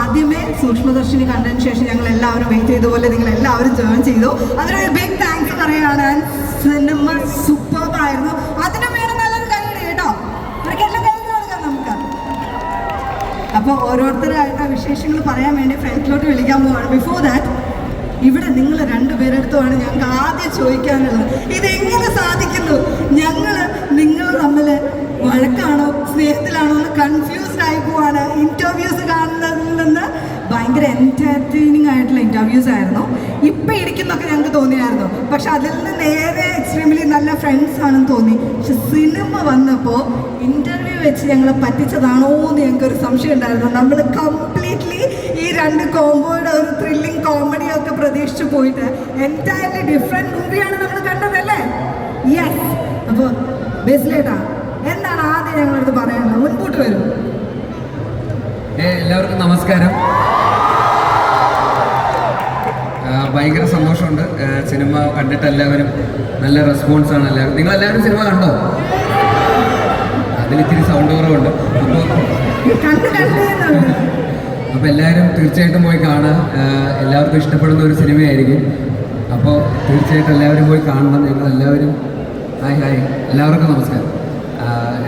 ആദ്യമേ സൂക്ഷ്മദർശിനി കണ്ടതിന് ശേഷം ഞങ്ങൾ എല്ലാവരും വെയിറ്റ് ചെയ്ത പോലെ നിങ്ങൾ എല്ലാവരും ജോയിൻ ചെയ്തു. അതിനൊരു ബിഗ് താങ്ക്സ് പറയുകയാണ്. സിനിമ സൂപ്പർബായിരുന്നു. അതിന് വേറെ നല്ലൊരു കഴിയുണ്ട് കേട്ടോ. ഇവർക്കെല്ലാം കഴിഞ്ഞു കൊടുക്കാം നമുക്ക്. അപ്പോൾ ഓരോരുത്തരായിട്ട് വിശേഷങ്ങൾ പറയാൻ വേണ്ടി ഫ്രണ്ടിലോട്ട് വിളിക്കാൻ പോവാണ്. ബിഫോർ ദാറ്റ് ഇവിടെ നിങ്ങൾ രണ്ടുപേരെടുത്തുമാണ് ഞങ്ങൾക്ക് ആദ്യം ചോദിക്കാനുള്ളത്. ഇതെങ്ങനെ സാധിക്കുന്നു? നിങ്ങൾ തമ്മിൽ വഴക്കാണോ സ്നേഹത്തിലാണോ എന്ന് കൺഫ്യൂസ്ഡ് ആയി പോവാണ്. ഇൻ്റർവ്യൂസ് കാണുന്നതിൽ നിന്ന് ഭയങ്കര എൻ്റർടൈനിങ് ആയിട്ടുള്ള ഇൻ്റർവ്യൂസ് ആയിരുന്നു. ഇപ്പം ഇരിക്കുന്നൊക്കെ ഞങ്ങൾക്ക് തോന്നിയായിരുന്നു. പക്ഷെ അതിൽ നിന്ന് നേരെ എക്സ്ട്രീംലി നല്ല ഫ്രണ്ട്സ് ആണെന്ന് തോന്നി. പക്ഷെ സിനിമ വന്നപ്പോൾ ഇൻ്റർവ്യൂ വെച്ച് ഞങ്ങളെ പറ്റിച്ചതാണോ എന്ന് ഞങ്ങൾക്കൊരു സംശയം ഉണ്ടായിരുന്നു. നമ്മൾ കംപ്ലീറ്റ്ലി ഈ രണ്ട് കോമ്പോയുടെ ഒരു ത്രില്ലിങ് കോമഡിയൊക്കെ പ്രതീക്ഷിച്ച് പോയിട്ട് എൻറ്റയർലി ഡിഫറെൻറ്റ് മൂവിയാണ് നമ്മൾ കണ്ടതല്ലേ? യെസ്. അപ്പോൾ ബേസിലേട്ടാ എന്താണ് ആദ്യം ഞങ്ങളടുത്ത് പറയാനുള്ളത്? മുൻപോട്ട് വരും. എല്ലാവർക്കും നമസ്കാരം. ഭയങ്കര സന്തോഷമുണ്ട്. സിനിമ കണ്ടിട്ട് എല്ലാവരും നല്ല റെസ്പോൺസാണ്. എല്ലാവരും നിങ്ങളെല്ലാവരും സിനിമ കണ്ടോ? അതിലിത്തിരി സൗണ്ട് കുറവുണ്ട്. അപ്പോൾ എല്ലാവരും തീർച്ചയായിട്ടും പോയി കാണുക. എല്ലാവർക്കും ഇഷ്ടപ്പെടുന്ന ഒരു സിനിമയായിരിക്കും. അപ്പോൾ തീർച്ചയായിട്ടും എല്ലാവരും പോയി കാണണം. ഞങ്ങളെല്ലാവരും ഹായ് എല്ലാവർക്കും നമസ്കാരം.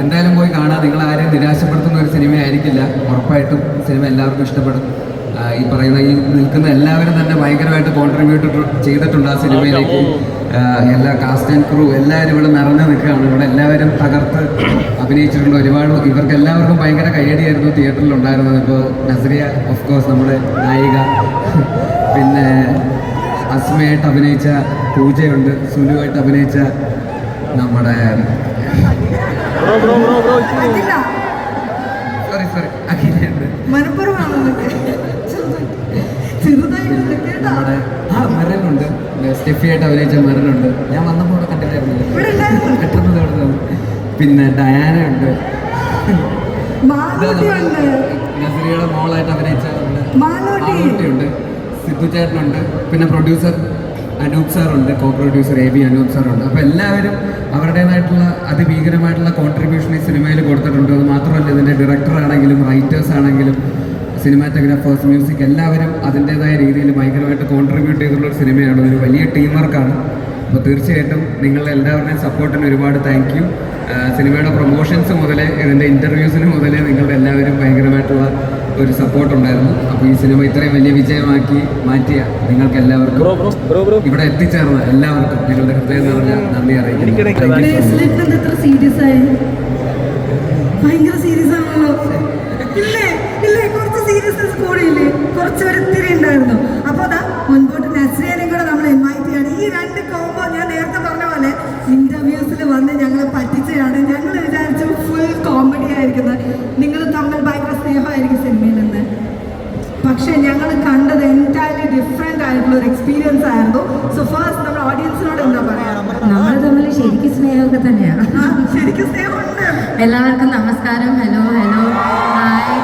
എന്തായാലും പോയി കാണാം. നിങ്ങളാരെയും നിരാശപ്പെടുത്തുന്ന ഒരു സിനിമയായിരിക്കില്ല. ഉറപ്പായിട്ടും സിനിമ എല്ലാവർക്കും ഇഷ്ടപ്പെടും. ഈ പറയുന്ന ഈ നിൽക്കുന്ന എല്ലാവരും തന്നെ ഭയങ്കരമായിട്ട് കോൺട്രിബ്യൂട്ട് ചെയ്തിട്ടുണ്ട് ആ സിനിമയിലേക്ക്. എല്ലാ കാസ്റ്റ് ആൻഡ് ക്രൂ എല്ലാവരും ഇവിടെ നിറഞ്ഞു നിൽക്കുകയാണ്. ഇവിടെ എല്ലാവരും തകർത്ത് അഭിനയിച്ചിട്ടുണ്ട്. ഒരുപാട് ഇവർക്ക് എല്ലാവർക്കും ഭയങ്കര കയ്യടിയായിരുന്നു തിയേറ്ററിൽ ഉണ്ടായിരുന്നത്. ഇപ്പോൾ നസ്രിയ ഓഫ് കോഴ്സ് നമ്മുടെ നായിക, പിന്നെ അസ്മയായിട്ട് അഭിനയിച്ച പൂജയുണ്ട്, സുലുവായിട്ട് അഭിനയിച്ച നമ്മുടെ സോറി അഖിലുണ്ട്, നമ്മുടെ മരനുണ്ട്, സ്റ്റെഫിയായിട്ട് അഭിനയിച്ച മരനുണ്ട്. ഞാൻ വന്നപ്പോൾ അവിടെ കണ്ടിട്ടായിരുന്നില്ല, പെട്ടെന്ന് അവിടെ. പിന്നെ ഡയാന ഉണ്ട്, നസറിയുടെ മോളായിട്ട് അഭിനയിച്ച മാളൂട്ടിയുണ്ട്, സിദ്ധു ചേട്ടനുണ്ട്, പിന്നെ പ്രൊഡ്യൂസർ അനൂപ് സാറുണ്ട്, കോ പ്രൊഡ്യൂസർ AB അനൂപ് സാറുണ്ട്. അപ്പോൾ എല്ലാവരും അവരുടേതായിട്ടുള്ള അതിഭീകരമായിട്ടുള്ള കോൺട്രിബ്യൂഷൻ ഈ സിനിമയിൽ കൊടുത്തിട്ടുണ്ട്. അത് മാത്രമല്ല ഇതിൻ്റെ ഡയറക്ടറാണെങ്കിലും റൈറ്റേഴ്സ് ആണെങ്കിലും സിനിമാറ്റോഗ്രാഫേഴ്സ്, മ്യൂസിക് എല്ലാവരും അതിൻ്റേതായ രീതിയിൽ ഭയങ്കരമായിട്ട് കോൺട്രിബ്യൂട്ട് ചെയ്തിട്ടുള്ളൊരു സിനിമയാണ്. ഒരു വലിയ ടീം വർക്കാണ്. അപ്പോൾ തീർച്ചയായിട്ടും നിങ്ങളുടെ എല്ലാവരുടെയും സപ്പോർട്ടിന് ഒരുപാട് താങ്ക് യു. സിനിമയുടെ പ്രൊമോഷൻസ് മുതലേ ഇതിൻ്റെ ഇൻ്റർവ്യൂസിന് മുതലേ നിങ്ങളുടെ എല്ലാവരും ഭയങ്കരമായിട്ടുള്ള ഒരു സപ്പോർട്ട് ഉണ്ടായിരുന്നു. അപ്പോൾ ഈ സിനിമ ഇത്രയും വലിയ വിജയമാക്കി മാറ്റിയ നിങ്ങൾക്ക് എല്ലാവർക്കും ഇവിടെ എത്തിച്ചേർന്ന എല്ലാവർക്കും നിങ്ങളുടെ ഹൃദയം നിറഞ്ഞ നന്ദി അറിയിക്കുന്നു. ഉണ്ടായിരുന്നു. അപ്പോൾ അതാ മുൻപോട്ട് നസ്രിയനെയും കൂടെ നമ്മൾ ഇൻവൈറ്റ് ചെയ്യാണ്. ഈ രണ്ട് കോമ്പോ ഞാൻ നേരത്തെ പറഞ്ഞ പോലെ ഇന്റർവ്യൂസിൽ വന്ന് ഞങ്ങളെ പറ്റിച്ചതാണ്. ഞങ്ങൾ വിചാരിച്ചു ഫുൾ കോമഡി ആയിരിക്കുന്നത്, നിങ്ങൾ തമ്മിൽ ഭയങ്കര സ്നേഹമായിരിക്കും സിനിമയിൽ നിന്ന്. പക്ഷെ ഞങ്ങൾ കണ്ടത് എൻറ്റയർലി ഡിഫറെൻ്റ് ആയിട്ടുള്ള ഒരു എക്സ്പീരിയൻസ് ആയിരുന്നു. സോ ഫസ്റ്റ് നമ്മുടെ ഓഡിയൻസിനോട് എന്താ പറയാ? നമ്മൾ തമ്മിൽ ശരിക്കും സ്നേഹമൊക്കെ തന്നെയാണ്. ശരിക്കും സ്നേഹമുണ്ട്. എല്ലാവർക്കും നമസ്കാരം. Hello hi.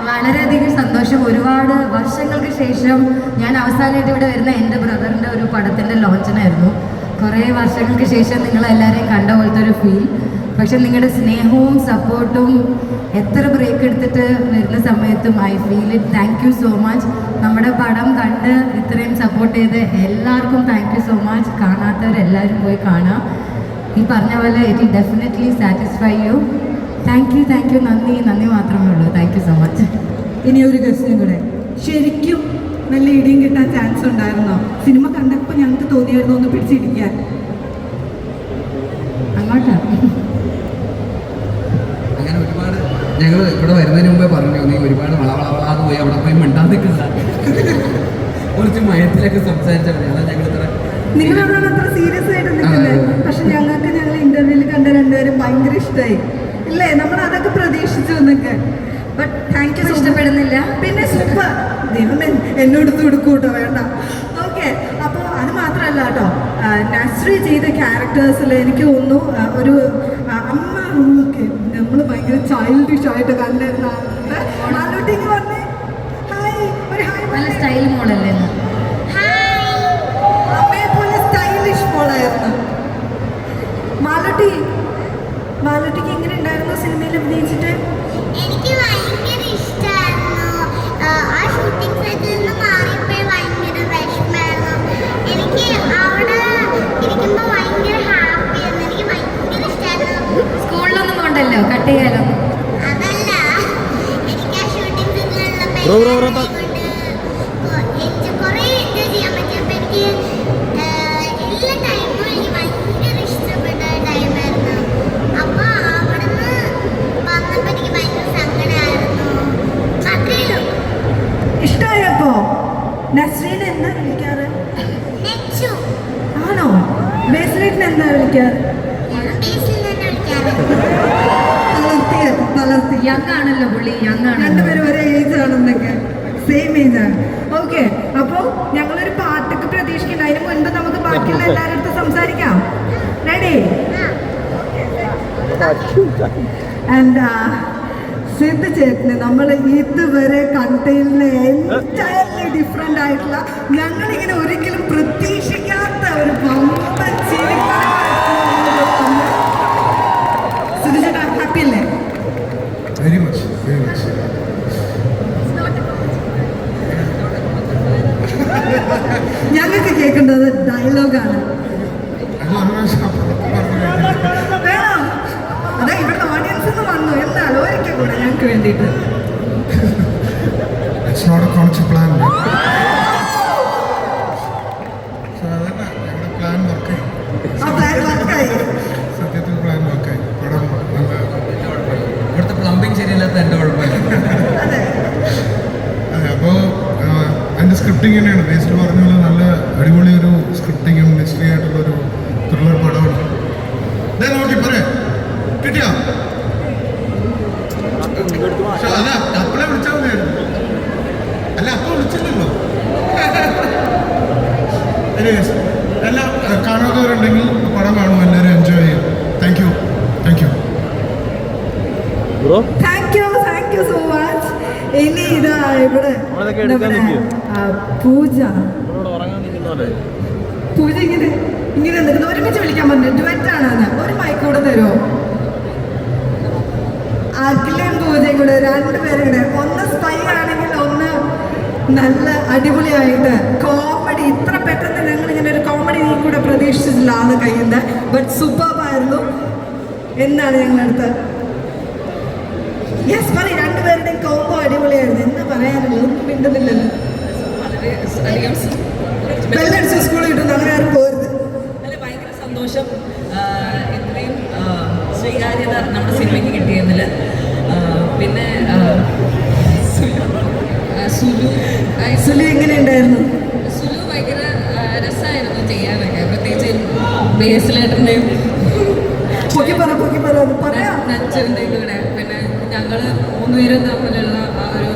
വളരെയധികം സന്തോഷം. ഒരുപാട് വർഷങ്ങൾക്ക് ശേഷം ഞാൻ അവസാനമായിട്ട് ഇവിടെ വരുന്ന എൻ്റെ ബ്രദറിൻ്റെ ഒരു പടത്തിൻ്റെ ലോഞ്ചിനായിരുന്നു. കുറേ വർഷങ്ങൾക്ക് ശേഷം നിങ്ങളെല്ലാവരെയും കണ്ട പോലത്തെ ഒരു ഫീൽ. പക്ഷെ നിങ്ങളുടെ സ്നേഹവും സപ്പോർട്ടും എത്ര ബ്രേക്ക് എടുത്തിട്ട് വരുന്ന സമയത്തും I feel it. Thank you so much. നമ്മുടെ പടം കണ്ട് ഇത്രയും സപ്പോർട്ട് ചെയ്ത് എല്ലാവർക്കും താങ്ക് യു സോ മച്ച്. കാണാത്തവരെല്ലാവരും പോയി കാണാം. ഈ പറഞ്ഞ പോലെ it definitely satisfy U. Thank you. നന്ദി മാത്രമേ ഉള്ളൂ. Thank you so much. ഇനി ഒരു ക്വസ്റ്റ്യൻ കൂടെ. ശരിക്കും നല്ല ഇടിയും കിട്ടാൻ ചാൻസ് ഉണ്ടായിരുന്നോ? സിനിമ കണ്ടപ്പോൾ ഞങ്ങൾക്ക് തോന്നിയായിരുന്നു ഒന്ന് പിടിച്ചിരിക്കാൻ. അങ്ങോട്ടാ അങ്ങനെ ഒരുപാട് ഞങ്ങൾ ഇവിടെ വരുന്നതിന് മുമ്പേ പറഞ്ഞു, നീ ഒരുപാട് വളവളാന്ന് പോയി അവിടെ പോയി മിണ്ടാൻ നിൽക്കുന്ന കുറച്ച് മയത്തിലൊക്കെ സംസാരിച്ചാൽ മതി. അതാണ് ഞങ്ങൾ ഇത്ര നിങ്ങളതാണ് അത്ര സീരിയസ് ആയിട്ട് നിൽക്കുന്നത്. പക്ഷെ ഞങ്ങൾ ഇന്റർവ്യൂവിൽ കണ്ട രണ്ടുപേരും ഭയങ്കര ഇഷ്ടമായി ഇല്ലേ? നമ്മൾ അതൊക്കെ പ്രതീക്ഷിച്ചു എന്നൊക്കെ. But thank you. ഇഷ്ടപ്പെടുന്നില്ല പിന്നെ സൂപ്പർ. ദൈവം എന്നോട് കൊടുക്കൂട്ടോ, വേണ്ട. ഓക്കെ. അപ്പോൾ അത് മാത്രമല്ല കേട്ടോ, നസ്രി ചെയ്ത ക്യാരക്ടേഴ്സിൽ എനിക്ക് തോന്നുന്നു ഒരു അമ്മ റൂമൊക്കെ നമ്മൾ ഭയങ്കര ചൈൽഡിഷ് ആയിട്ട് കണ്ടിരുന്ന മാലോട്ടിക്ക് പറഞ്ഞേ ഹായ്. ഒരു ഹായ്. നല്ല സ്റ്റൈൽ മോഡല്ലേ? അമ്മയെ പോലെ സ്റ്റൈലിഷ് മോളായിരുന്നു മാലോട്ടിക്ക് എങ്ങനെ ഉണ്ടായിരുന്നു സിനിമയിൽ അഭിനയിച്ചിട്ട്? എനിക്ക് ഭയങ്കര ഇഷ്ടമായിരുന്നു. എനിക്ക് കുറേ എൻജോയ് ചെയ്യാൻ പറ്റിയപ്പോൾ എനിക്ക് എല്ലാ ടൈമും എനിക്ക് ഭയങ്കര ഇഷ്ടപ്പെട്ട ടൈമായിരുന്നു. അപ്പോൾ അവിടുന്ന് വന്നപ്പോൾ എനിക്ക് ഭയങ്കര സങ്കടമായിരുന്നു. അത്രയും ഇഷ്ടമായപ്പോ നസ്രീനെ എന്താ വിളിക്കാറ്? നെച്ചു ആണോ? ബേസിലേറ്റിന് എന്താ വിളിക്കാറ്? ഞാൻ ബേസിൽ തന്നെ വിളിക്കാറ്. വളർത്തി യങ് ആണല്ലോ പുള്ളി, യങ് ആണല്ലോ. രണ്ടുപേരും ഒരേ ഏജ് ആണെന്നൊക്കെ, സെയിം ഏജ് ആണ്. ഓക്കെ, അപ്പോൾ ഞങ്ങളൊരു പാട്ടൊക്കെ പ്രതീക്ഷിക്കുന്നുണ്ട്. അതിന് മുൻപ് നമുക്ക് ബാക്കിയുള്ള എല്ലാവരുടെ അടുത്ത് സംസാരിക്കാം. റെഡി? ആൻഡ് സിദ്ധു ചേട്ടന് നമ്മൾ ഇതുവരെ കണ്ടതിന് എൻറ്റയർലി ഡിഫറെൻ്റ് ആയിട്ടുള്ള, ഞങ്ങളിങ്ങനെ ഒരിക്കലും പ്രതീക്ഷിക്കാത്ത ഒരു വമ്പൻ സിദ്ധു ചേട്ടാ, ഹാപ്പി അല്ലേ? Very much, very much. ഞങ്ങൾക്ക് കേൾക്കേണ്ടത് ഡയലോഗാണ്. വേണം, അതാ ഇവിടുത്തെ ഓഡിയൻസ് വന്നു. എന്നാലും ഒരിക്കൽ കൂടെ ഞങ്ങൾക്ക് വേണ്ടിയിട്ട്. It's not a conscious plan. So അതല്ല, ഞങ്ങളുടെ പ്ലാൻ വർക്കായി. ആ പ്ലാൻ വർക്കായി. സത്യത്തിൽ പ്ലാൻ വർക്കായി. പടം നല്ല ഇവിടുത്തെ പ്ലംബിംഗ് ശരിയല്ലാത്ത എൻ്റെ കുഴപ്പമില്ല. അതെ, അപ്പോൾ അതിൻ്റെ സ്ക്രിപ്റ്റിംഗ് തന്നെയാണ് ബേസിൽ പറഞ്ഞ പോലെ നല്ല അടിപൊളി ഒരു സ്ക്രിപ്റ്റിങ്ങും മിസ്റ്ററി ആയിട്ടുള്ളൊരു ത്രില്ലർ പടമാണ്. ഇതേ നോക്കി പറയേ കിട്ടിയോ? അല്ല അപ്പളെ വിളിച്ചാൽ മതിയായിരുന്നു. അല്ല അപ്പോൾ വിളിച്ചില്ലല്ലോ. എല്ലാം കാണാത്തവരുണ്ടെങ്കിൽ പടം കാണും, എല്ലാവരും എൻജോയ് ചെയ്യും. Thank you, thank you. Thank you so much. ഇനി ഇതാ ഇവിടെ നമ്മുടെ പൂജ ഇങ്ങനെ ഇങ്ങനെ നിൽക്കുന്നത്. ഒരുമിച്ച് വിളിക്കാൻ പറഞ്ഞു. ഡുവറ്റാണ് അത്. ഒരു മൈക്ക് കൂടെ തരുമോ? അഖിലും പൂജയും കൂടെ രണ്ടുപേരും കൂടെ. ഒന്ന് സ്പൈ ആണെങ്കിൽ ഒന്ന് നല്ല അടിപൊളിയായിട്ട് കോമഡി. ഇത്ര പെട്ടെന്ന് ഞങ്ങൾ ഇങ്ങനെ ഒരു കോമഡി കൂടെ പ്രതീക്ഷിച്ചിട്ടില്ലാന്ന് കഴിയുന്നത്. ബട്ട് സൂപ്പർബായിരുന്നു. എന്താണ് ഞങ്ങളടുത്ത്? യെസ്, പറയും. രണ്ടുപേരുടെയും കോമ്പോ അടിപൊളിയായിരുന്നു. എന്താ പറയാനുള്ളത്? ഒന്നും മിണ്ടുന്നില്ലല്ലോ. ബെല്ലടിച്ച് സ്കൂളിൽ കിട്ടുന്നു. അങ്ങനെ ആരും പോരുത്. ഭയങ്കര സന്തോഷം. ഇത്രയും സ്വീകാര്യത നമ്മുടെ സിനിമയ്ക്ക് കിട്ടിയതിൽ. പിന്നെ സുലു എങ്ങനെയുണ്ടായിരുന്നു? സുലു ഭയങ്കര രസമായിരുന്നു ചെയ്യാനൊക്കെ. പ്രത്യേകിച്ച് ബേസിലേട്ടൻ്റെയും പറയാം. നച്ചറിൻ്റെയും കൂടെ. പിന്നെ ഞങ്ങൾ മൂന്നുപേരും തമ്മിലുള്ള ആ ഒരു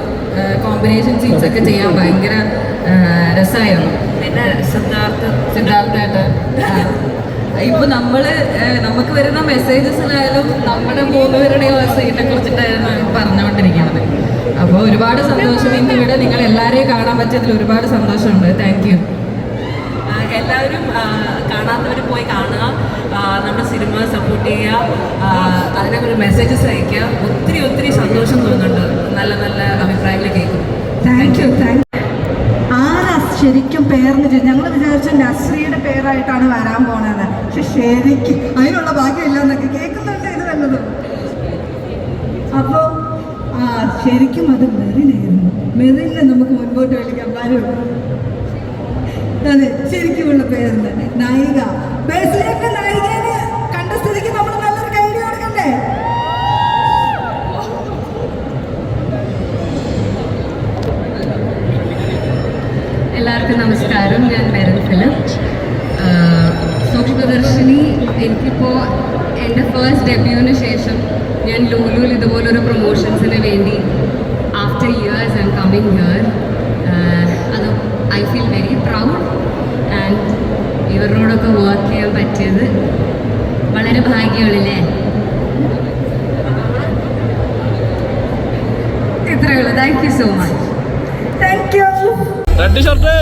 കോമ്പിനേഷൻ സീൻസ് ഒക്കെ ചെയ്യാൻ ഭയങ്കര രസമായിരുന്നു. പിന്നെ സിദ്ധാർത്ഥായിട്ട് ഇപ്പൊ നമുക്ക് വരുന്ന മെസ്സേജസിലായാലും നമ്മുടെ മൂന്നുപേരുടെയും സീറ്റിനെ കുറിച്ചിട്ടായിരുന്നു പറഞ്ഞുകൊണ്ടിരിക്കുന്നത്. അപ്പോൾ ഒരുപാട് സന്തോഷം. ഇന്ന് ഇവിടെ നിങ്ങൾ എല്ലാവരെയും കാണാൻ പറ്റിയതിൽ ഒരുപാട് സന്തോഷമുണ്ട്. Thank you. എല്ലാവരും കാണാത്തവർ പോയി കാണുക, നമ്മുടെ സിനിമ സപ്പോർട്ട് ചെയ്യുക, അതിനൊരു മെസ്സേജസ് അയയ്ക്കുക. ഒത്തിരി സന്തോഷം തോന്നുന്നുണ്ട് നല്ല നല്ല അഭിപ്രായങ്ങൾ കേൾക്കും. Thank you. ആരാ ശരിക്കും പേരെന്ന് ഞങ്ങൾ വിചാരിച്ച നസ്രിയുടെ പേരായിട്ടാണ് വരാൻ പോണത്. പക്ഷെ ശരിക്കും അതിനുള്ള ഭാഗ്യമില്ല എന്നൊക്കെ കേൾക്കുന്നുണ്ട്. ഇത് വല്ലതും അപ്പോൾ ശരിക്കും അത് മെറിനായിരുന്നു. മെറിനെ നമുക്ക് മുൻപോട്ട് വിളിക്കാം. വരും. അതെ, ശരിക്കുമുള്ള പേരുണ്ട്. നായിക. ബേസിലേക്ക് നായികനെ കണ്ട സ്ഥിതിക്ക് നമ്മൾ നല്ലൊരു കൈഡി കൊടുക്കണ്ടേ? എല്ലാവർക്കും നമസ്കാരം. ഞാൻ മെറിൻ ഫിലിപ്പ്. സൂക്ഷ്മദർശിനി എനിക്കിപ്പോൾ എൻ്റെ ഫസ്റ്റ് ഡെബ്യൂവിന് ശേഷം ഞാൻ ലൂലുവിൽ ഇതുപോലൊരു പ്രൊമോഷൻസിന് വേണ്ടി after years I am coming here. അത് I feel very proud. And ഇവരോടൊക്കെ വർക്ക് ചെയ്യാൻ പറ്റിയത് വളരെ ഭാഗ്യമുള്ളല്ലേ? ഇത്രയേ ഉള്ളൂ. Thank you so much. Thank you. Red shirt